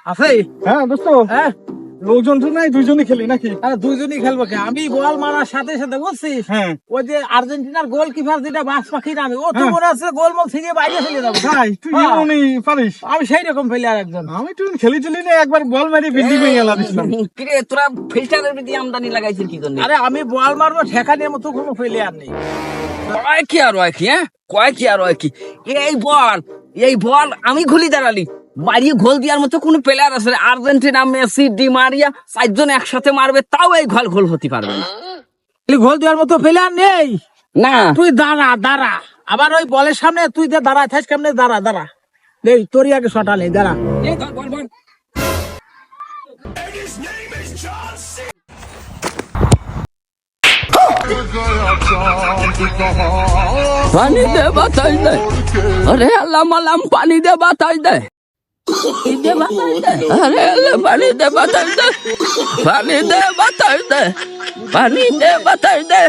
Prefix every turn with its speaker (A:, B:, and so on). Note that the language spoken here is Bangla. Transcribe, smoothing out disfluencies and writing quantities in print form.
A: আছে?
B: হ্যাঁ দোস্ত,
A: হ্যাঁ,
B: লোকজন তো নাই, দুইজনই খেলি নাকি?
A: আরে দুইজনই খেলবো কে? আমি বল মারার সাথে সাথে বুঝছিস,
B: হ্যাঁ
A: ওই যে আর্জেন্টিনার গোলকিপার যেটা বাস পাখি নামে, ও তো
B: হ্যাঁ।
A: মনে হচ্ছে গোলমল থেকে বাইরে ফেলে যাবো।
B: ভাই তুই
A: হ্যাঁ।
B: এমনই পারিস?
A: আমি সেই রকম প্লেয়ার একজন।
B: আমি তুই খেলি চলি না, একবার বল মারি বিল্ডিং ভেঙে গেল দিছিলাম।
C: কিরে তোরা ফিল্টারের প্রতি আমদানি লাগাইছিস কি জন্য?
A: আরে আমি বল মারবো ঠেকানোর মতো কোনো প্লেয়ার নেই।
C: কয় কি আর হয় কি? হ্যাঁ, কয় কি আর হয় কি? এই বল আমি ঘুলি দাঁড়ালি বাড়িয়ে গোল দেওয়ার মতো কোন প্লেয়ার আছে? আর্জেন্টিনা, মেসি, ডি মারিয়া, চারজন একসাথে মারবে, তাও এই গোল হতে পারবে না।
A: গোল দেওয়ার মতো প্লেয়ার নেই।
C: না
A: তুই দাঁড়া, আবার ওই বলের সামনে তুই যে দাঁড়ায় থাক, কেমনে দাঁড়া নেই, তোরই আগে শটা নেই, দাঁড়া।
C: এই ধর, বল। পানি দে বাতাস দে, আরে আল্লাহ মালাম পানি দে বাতাস দে, আরে আল্লাহ পানি দে বাতাস দে, পানি দে বাতাস দে, পানি দে বাতাস দে।